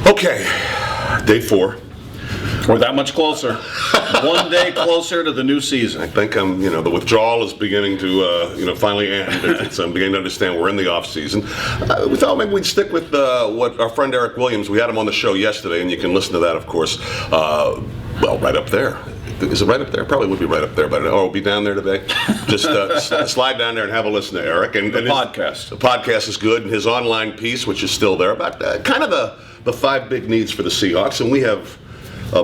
Okay, day 4. We're that much closer. One day closer to the new season. I think the withdrawal is beginning to, finally end. I'm beginning to understand we're in the off season. We thought maybe we'd stick with what our friend Eric Williams. We had him on the show yesterday, and you can listen to that, of course. Right up there. Is it right up there? Probably would be right up there, but it'll be down there today. Just slide down there and have a listen to Eric. And the podcast. The podcast is good, and his online piece, which is still there, about kind of the 5 big needs for the Seahawks, and we have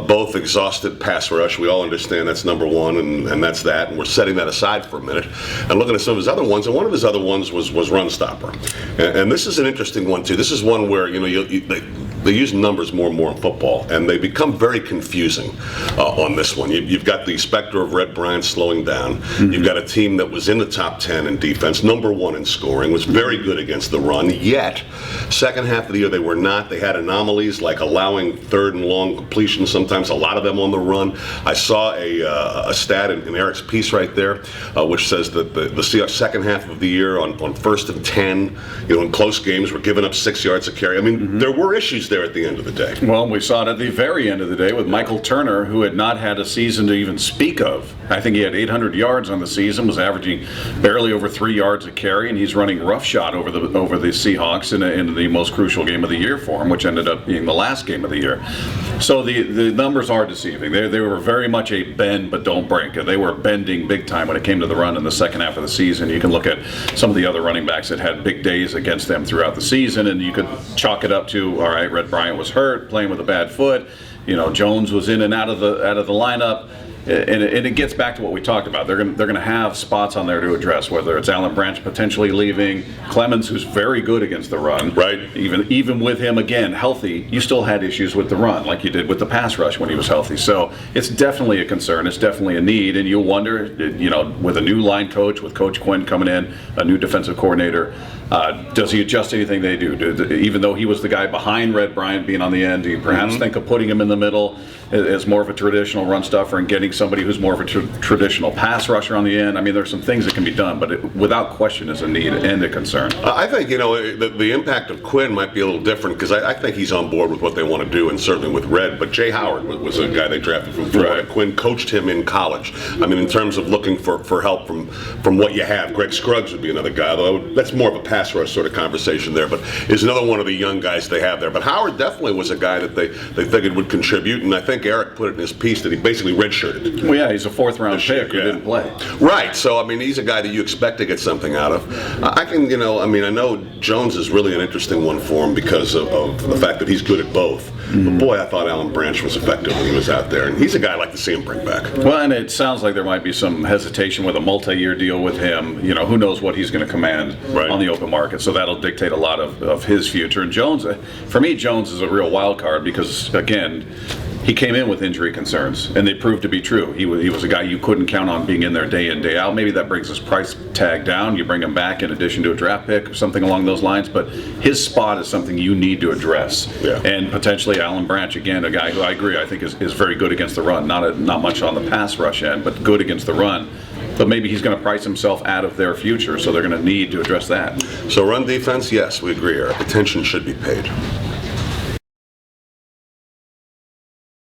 both exhausted pass rush. We all understand that's number one, and that's that. And we're setting that aside for a minute and looking at some of his other ones. And one of his other ones was run stopper. And this is an interesting one too. This is one where they use numbers more and more in football, and they become very confusing on this one. You've got the specter of Red Bryant slowing down. Mm-hmm. You've got a team that was in the top 10 in defense, number 1 in scoring, was very good against the run. Yet, second half of the year they were not. They had anomalies like allowing third and long completions. Sometimes a lot of them on the run. I saw a stat in Eric's piece right there, which says that the Seahawks second half of the year on 1st and 10, in close games, were giving up 6 yards a carry. I mean, there were issues there at the end of the day. Well, we saw it at the very end of the day with Michael Turner, who had not had a season to even speak of. I think he had 800 yards on the season, was averaging barely over 3 yards a carry, and he's running roughshod over the Seahawks in the most crucial game of the year for him, which ended up being the last game of the year. So the numbers are deceiving. They were very much a bend but don't break. They were bending big time when it came to the run in the second half of the season. You can look at some of the other running backs that had big days against them throughout the season, and you could chalk it up to, all right, Red Bryant was hurt, playing with a bad foot. Jones was in and out of the lineup. And it gets back to what we talked about. They're going to have spots on there to address, whether it's Alan Branch potentially leaving, Clemens, who's very good against the run. Right. Even with him again healthy, you still had issues with the run, like you did with the pass rush when he was healthy. So it's definitely a concern. It's definitely a need, and you'll wonder, with a new line coach, with Coach Quinn coming in, a new defensive coordinator, does he adjust anything they do? Even though he was the guy behind Red Bryant being on the end, do you perhaps think of putting him in the middle as more of a traditional run stuffer and getting somebody who's more of a traditional pass rusher on the end? I mean, there's some things that can be done, but it, without question, is a need and a concern. I think, the impact of Quinn might be a little different, because I think he's on board with what they want to do, and certainly with Red. But Jay Howard was a guy they drafted from Florida. Right. Quinn coached him in college. I mean, in terms of looking for help from what you have, Greg Scruggs would be another guy, although that's more of a pass rush sort of conversation there, but is another one of the young guys they have there. But Howard definitely was a guy that they figured would contribute, and I think Eric put it in his piece that he basically redshirted. Well, yeah, he's a 4th round pick who didn't play. Right, so I mean, he's a guy that you expect to get something out of. I know Jones is really an interesting one for him because of the fact that he's good at both. But boy, I thought Alan Branch was effective when he was out there, and he's a guy I'd like to see him bring back. Well, and it sounds like there might be some hesitation with a multi-year deal with him. Who knows what he's going to command on the open market, so that'll dictate a lot of his future. And Jones, for me, Jones is a real wild card because, again, he came in with injury concerns, and they proved to be true. He was a guy you couldn't count on being in there day in, day out. Maybe that brings his price tag down. You bring him back in addition to a draft pick or something along those lines. But his spot is something you need to address. Yeah. And potentially Alan Branch, again, a guy who I agree, I think is very good against the run. Not much on the pass rush end, but good against the run. But maybe he's going to price himself out of their future, so they're going to need to address that. So run defense, yes, we agree, Eric. Attention should be paid.